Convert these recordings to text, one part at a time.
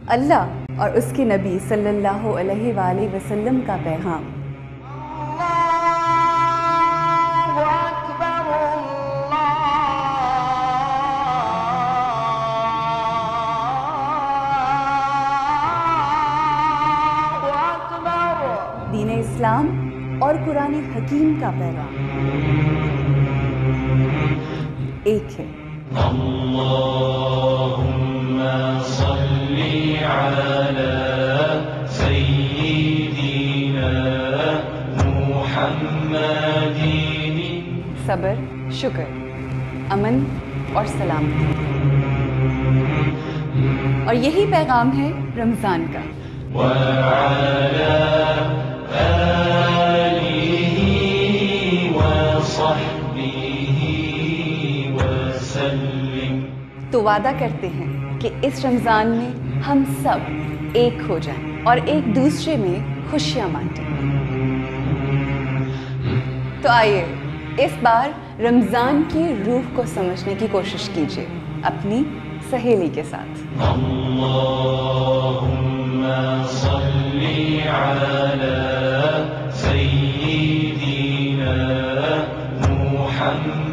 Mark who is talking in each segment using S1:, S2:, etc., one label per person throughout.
S1: अल्लाह और उसके नबी सल्लल्लाहु अलैहि वसल्लम का पैगाम। दीन इस्लाम और कुरान हकीम का पैगाम एक है।
S2: अल्लाहुम्मा सल्ली अला सय्यिदिना मुहम्मदिन।
S1: सब्र, शुक्र, अमन और सलामती। और यही पैगाम है रमज़ान का। तो वादा करते हैं कि इस रमज़ान में हम सब एक हो जाएं और एक दूसरे में खुशियां बांटें। तो आइए इस बार रमज़ान की रूह को समझने की कोशिश कीजिए अपनी सहेली के साथ।
S2: अल्लाहुम्मा सल्ली अला सय्यिदिना मुहम्मद।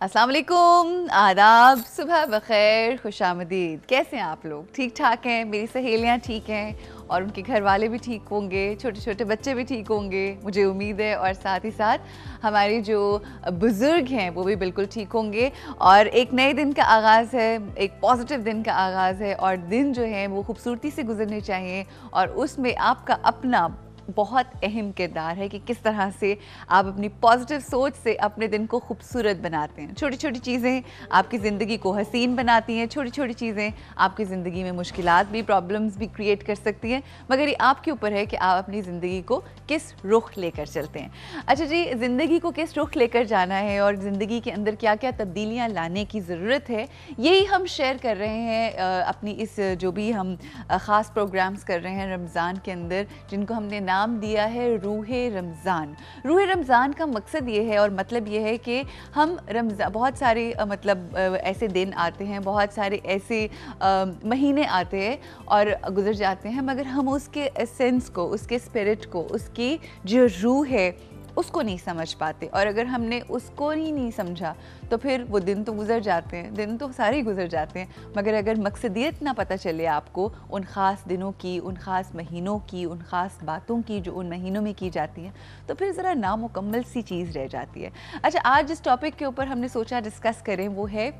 S1: अस्सलाम वालेकुम, आदाब, सुबह बखैर, खुशामदीद। कैसे हैं आप लोग? ठीक ठाक हैं? मेरी सहेलियां ठीक हैं और उनके घर वाले भी ठीक होंगे, छोटे छोटे बच्चे भी ठीक होंगे, मुझे उम्मीद है। और साथ ही साथ हमारे जो बुज़ुर्ग हैं वो भी बिल्कुल ठीक होंगे। और एक नए दिन का आगाज़ है, एक पॉजिटिव दिन का आगाज़ है और दिन जो है वो खूबसूरती से गुजरने चाहिए। और उसमें आपका अपना बहुत अहम किरदार है कि किस तरह से आप अपनी पॉजिटिव सोच से अपने दिन को खूबसूरत बनाते हैं। छोटी छोटी चीज़ें आपकी ज़िंदगी को हसीन बनाती हैं, छोटी छोटी चीज़ें आपकी ज़िंदगी में मुश्किलात भी, प्रॉब्लम्स भी क्रिएट कर सकती हैं, मगर ये आपके ऊपर है कि आप अपनी ज़िंदगी को किस रुख लेकर चलते हैं। अच्छा जी, ज़िंदगी को किस रुख लेकर जाना है और ज़िंदगी के अंदर क्या क्या तब्दीलियाँ लाने की ज़रूरत है, यही हम शेयर कर रहे हैं अपनी इस जो भी हम ख़ास प्रोग्राम्स कर रहे हैं रमज़ान के अंदर, जिनको हमने नाम दिया है रूहे रमज़ान। रूहे रमज़ान का मकसद ये है और मतलब ये है कि हम रमज़ान, बहुत सारे मतलब ऐसे दिन आते हैं, बहुत सारे ऐसे महीने आते हैं और गुजर जाते हैं, मगर हम उसके एसेंस को, उसके स्पिरिट को, उसकी जो रूह है उसको नहीं समझ पाते। और अगर हमने उसको ही नहीं समझा तो फिर वो दिन तो गुजर जाते हैं, दिन तो सारे ही गुजर जाते हैं, मगर अगर मकसदियत ना पता चले आपको उन ख़ास दिनों की, उन ख़ास महीनों की, उन ख़ास बातों की जो उन महीनों में की जाती हैं, तो फिर ज़रा नामुकम्मल सी चीज़ रह जाती है। अच्छा, आज जिस टॉपिक के ऊपर हमने सोचा डिस्कस करें वो है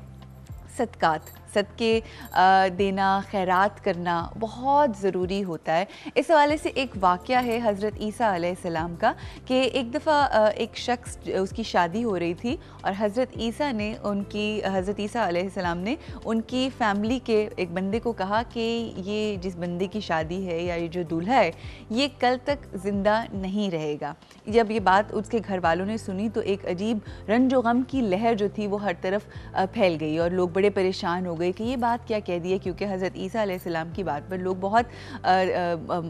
S1: सदक़ात। सदक़े देना, खैरात करना बहुत ज़रूरी होता है। इस हवाले से एक वाक़या है हज़रत ईसा अलैहिस्सलाम का कि एक दफ़ा एक शख्स, उसकी शादी हो रही थी और हज़रत ईसा अलैहिस्सलाम ने उनकी फ़ैमिली के एक बंदे को कहा कि ये जिस बंदे की शादी है या ये जो दूल्हा है ये कल तक ज़िंदा नहीं रहेगा। जब ये बात उसके घर वालों ने सुनी तो एक अजीब रंज व गम की लहर जो थी वो हर तरफ फैल गई और लोग बड़े परेशान हो गए कि ये बात क्या कह दी है, क्योंकि हज़रत ईसा अलैहिस्सलाम की बात पर लोग बहुत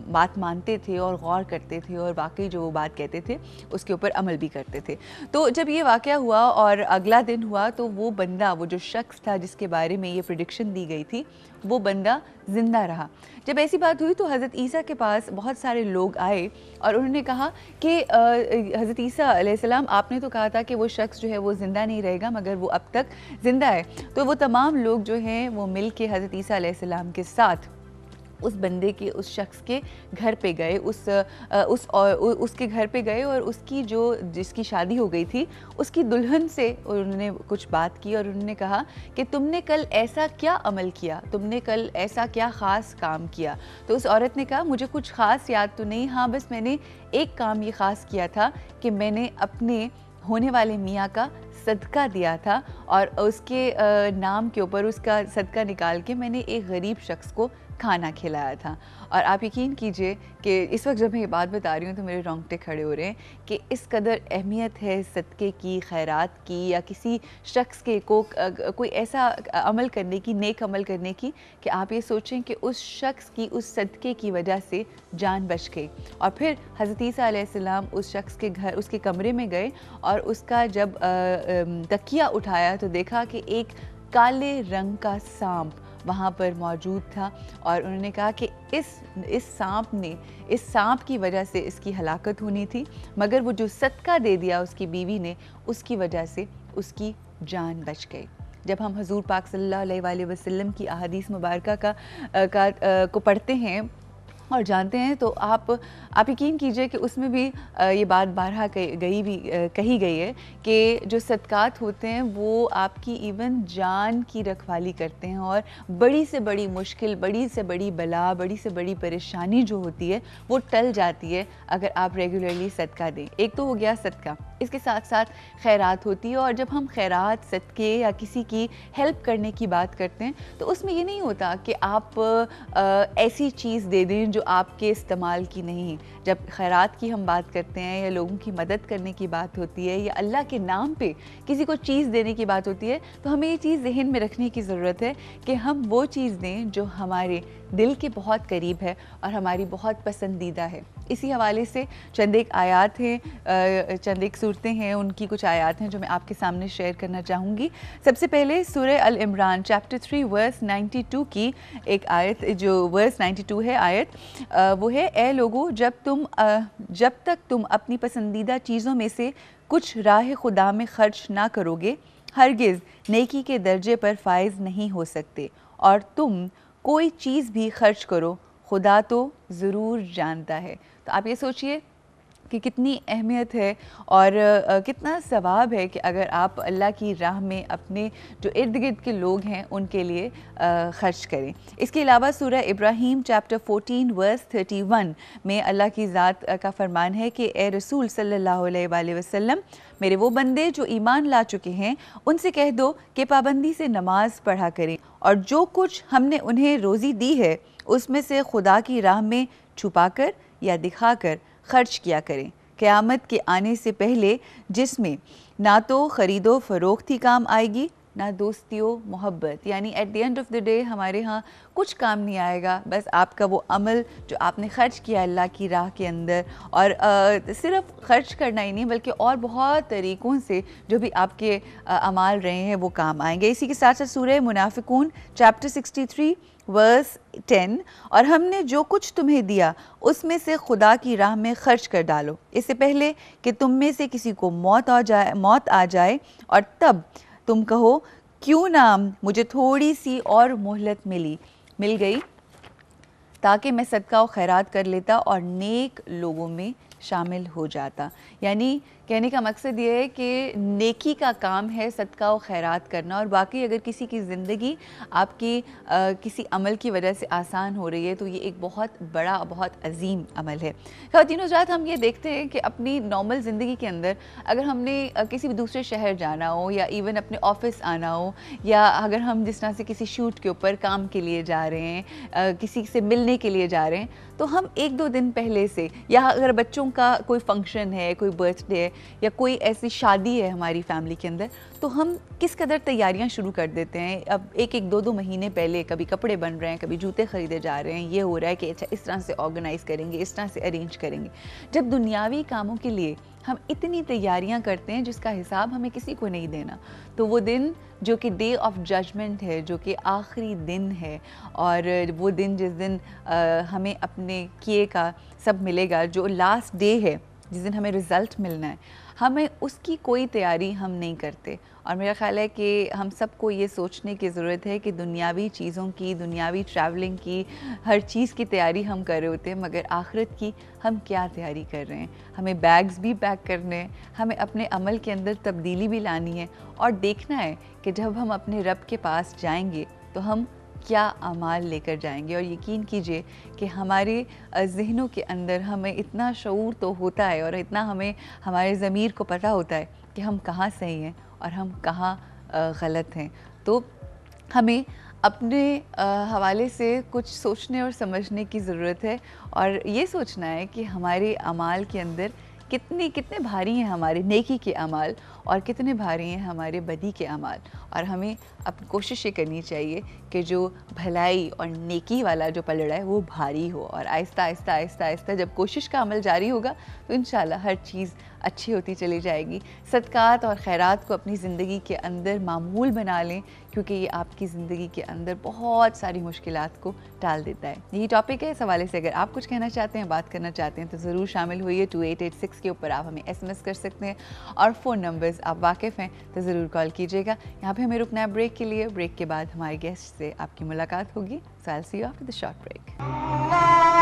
S1: बात मानते थे और गौर करते थे और वाकई जो वो बात कहते थे उसके ऊपर अमल भी करते थे। तो जब ये वाक़या हुआ और अगला दिन हुआ तो वो बंदा, वो जो शख्स था जिसके बारे में ये प्रेडिक्शन दी गई थी, वो बंदा ज़िंदा रहा। जब ऐसी बात हुई तो हज़रत ईसा के पास बहुत सारे लोग आए और उन्होंने कहा कि हज़रत ईसा अलैहिस्सलाम, आपने तो कहा था कि वो शख्स जो है वो ज़िंदा नहीं रहेगा, मगर वो अब तक ज़िंदा है। तो वो तमाम लोग जो हैं वो मिल के हज़रत ईसा अलैहिस्सलाम के साथ उस बंदे के, उस शख्स के घर पे गए, उसके घर पे गए और उसकी जिसकी शादी हो गई थी उसकी दुल्हन से उन्होंने कुछ बात की और उन्होंने कहा कि तुमने कल ऐसा क्या अमल किया, तुमने कल ऐसा क्या ख़ास काम किया। तो उस औरत ने कहा मुझे कुछ ख़ास याद तो नहीं, हाँ बस मैंने एक काम ये ख़ास किया था कि मैंने अपने होने वाले मियाँ का सदका दिया था और उसके नाम के ऊपर उसका सदका निकाल के मैंने एक गरीब शख्स को खाना खिलाया था। और आप यकीन कीजिए कि इस वक्त जब मैं ये बात बता रही हूँ तो मेरे रोंगटे खड़े हो रहे हैं कि इस कदर अहमियत है सदक़े की, खैरात की, या किसी शख्स के को कोई ऐसा अमल करने की, नेक अमल करने की, कि आप ये सोचें कि उस शख्स की उस सदक़े की वजह से जान बच गई। और फिर हज़रत ईसा अलैहिस्सलाम उस शख्स के घर, उसके कमरे में गए और उसका जब तकिया उठाया तो देखा कि एक काले रंग का सांप वहाँ पर मौजूद था और उन्होंने कहा कि इस सांप की वजह से इसकी हलाकत होनी थी, मगर वो जो सदका दे दिया उसकी बीवी ने, उसकी वजह से उसकी जान बच गई। जब हम हुज़ूर पाक सल्लल्लाहु अलैहि वसल्लम की अहादीस मुबारका को पढ़ते हैं और जानते हैं तो आप यकीन कीजिए कि उसमें भी ये बात बारहा कही गई है कि जो सदक़ात होते हैं वो आपकी इवन जान की रखवाली करते हैं और बड़ी से बड़ी मुश्किल, बड़ी से बड़ी बला, बड़ी से बड़ी परेशानी जो होती है वो टल जाती है अगर आप रेगुलरली सदका दें। एक तो हो गया सदका, इसके साथ साथ खैरात होती है। और जब हम खैरात, सदक़े या किसी की हेल्प करने की बात करते हैं तो उसमें ये नहीं होता कि आप ऐसी चीज़ दे दें जो आपके इस्तेमाल की नहीं। जब खैरात की हम बात करते हैं या लोगों की मदद करने की बात होती है या अल्लाह के नाम पे किसी को चीज़ देने की बात होती है तो हमें ये चीज़ जहन में रखने की ज़रूरत है कि हम वो चीज़ दें जो हमारे दिल के बहुत करीब है और हमारी बहुत पसंदीदा है। इसी हवाले से चंद एक आयात हैं, चंद एक सूरतें हैं, उनकी कुछ आयात हैं जो मैं आपके सामने शेयर करना चाहूँगी। सबसे पहले सूरह अल इमरान चैप्टर 3 वर्स 92 की एक आयत, जो वर्स 92 है आयत, वो है, ए लोगो जब तक तुम अपनी पसंदीदा चीज़ों में से कुछ राह खुदा में खर्च ना करोगे हरगिज़ नेकी के दर्जे पर फाइज नहीं हो सकते, और तुम कोई चीज़ भी खर्च करो खुदा तो ज़रूर जानता है। तो आप ये सोचिए कि कितनी अहमियत है और कितना सवाब है कि अगर आप अल्लाह की राह में अपने जो इर्द गिर्द के लोग हैं उनके लिए ख़र्च करें। इसके अलावा सूरह इब्राहीम चैप्टर 14 वर्स 31 में अल्लाह की ज़ात का फरमान है कि ए रसूल सल्लल्लाहु अलैहि वसल्लम, मेरे वो बंदे जो ईमान ला चुके हैं उनसे कह दो कि पाबंदी से नमाज पढ़ा करें और जो कुछ हमने उन्हें रोज़ी दी है उसमें से खुदा की राह में छुपाकर या दिखाकर खर्च किया करें, क़यामत के आने से पहले, जिसमें ना तो ख़रीदो फ़रोख्त ही काम आएगी ना दोस्ती व मोहब्बत। यानी at the end of the day हमारे यहाँ कुछ काम नहीं आएगा, बस आपका वो अमल जो आपने ख़र्च किया अल्लाह की राह के अंदर। और सिर्फ ख़र्च करना ही नहीं बल्कि और बहुत तरीक़ों से जो भी आपके अमाल रहे हैं वो काम आएंगे। इसी के साथ साथ सूरह मुनाफ़िकून चैप्टर 63 वर्स 10, और हमने जो कुछ तुम्हें दिया उसमें से खुदा की राह में खर्च कर डालो, इससे पहले कि तुम में से किसी को मौत आ जाए और तब तुम कहो क्यों ना मुझे थोड़ी सी और मोहलत मिल गई ताकि मैं सदका व खैरात कर लेता और नेक लोगों में शामिल हो जाता। यानी कहने का मकसद ये है कि नेकी का काम है सदका व खैरात करना, और बाकी अगर किसी की ज़िंदगी आपकी किसी अमल की वजह से आसान हो रही है तो ये एक बहुत बड़ा, बहुत अजीम अमल है। ख़वातीन हज़रात, हम ये देखते हैं कि अपनी नॉर्मल ज़िंदगी के अंदर अगर हमने किसी भी दूसरे शहर जाना हो या इवन अपने ऑफ़िस आना हो, या अगर हम जिस तरह से किसी शूट के ऊपर काम के लिए जा रहे हैं, किसी से मिलने के लिए जा रहे हैं, तो हम 1-2 दिन पहले से, या अगर बच्चों का कोई फंक्शन है, कोई बर्थडे है, या कोई ऐसी शादी है हमारी फैमिली के अंदर, तो हम किस कदर तैयारियां शुरू कर देते हैं। अब एक एक दो दो महीने पहले कभी कपड़े बन रहे हैं, कभी जूते ख़रीदे जा रहे हैं, ये हो रहा है कि अच्छा इस तरह से ऑर्गेनाइज़ करेंगे, इस तरह से अरेंज करेंगे। जब दुनियावी कामों के लिए हम इतनी तैयारियां करते हैं जिसका हिसाब हमें किसी को नहीं देना, तो वो दिन जो कि डे ऑफ जजमेंट है, जो कि आखिरी दिन है, और वो दिन जिस दिन हमें अपने किए का सब मिलेगा, जो लास्ट डे है जिस दिन हमें रिज़ल्ट मिलना है, हमें उसकी कोई तैयारी हम नहीं करते। और मेरा ख़्याल है कि हम सबको ये सोचने की ज़रूरत है कि दुनियावी चीज़ों की, दुनियावी ट्रैवलिंग की, हर चीज़ की तैयारी हम कर रहे होते हैं, मगर आखिरत की हम क्या तैयारी कर रहे हैं। हमें बैग्स भी पैक करने हैं, हमें अपने अमल के अंदर तब्दीली भी लानी है, और देखना है कि जब हम अपने रब के पास जाएंगे तो हम क्या अमाल लेकर जाएंगे। और यकीन कीजिए कि हमारे ज़हनों के अंदर हमें इतना शऊर तो होता है, और इतना हमें हमारे ज़मीर को पता होता है कि हम कहाँ सही हैं और हम कहाँ गलत हैं। तो हमें अपने हवाले से कुछ सोचने और समझने की ज़रूरत है, और ये सोचना है कि हमारे अमाल के अंदर कितने भारी हैं हमारे नेकी के अमाल, और कितने भारी हैं हमारे बदी के अमाल। और हमें अब कोशिश ये करनी चाहिए कि जो भलाई और नेकी वाला जो पलड़ा है वो भारी हो, और आहिस्ता आहिस्ता आहिस्ता आहिस्ता जब कोशिश का अमल जारी होगा तो इंशाल्लाह हर चीज़ अच्छी होती चली जाएगी। सदक़ात और खैरात को अपनी ज़िंदगी के अंदर मामूल बना लें, क्योंकि ये आपकी ज़िंदगी के अंदर बहुत सारी मुश्किलात को टाल देता है। यही टॉपिक है। इस हवाले से अगर आप कुछ कहना चाहते हैं, बात करना चाहते हैं, तो ज़रूर शामिल होइए। 2886 के ऊपर आप हमें SMS कर सकते हैं, और फ़ोन नंबर्स आप वाकिफ़ हैं तो ज़रूर कॉल कीजिएगा। यहाँ पे हमें रुकना है ब्रेक के लिए। ब्रेक के बाद हमारे गेस्ट से आपकी मुलाकात होगी। So I will see you after the short break.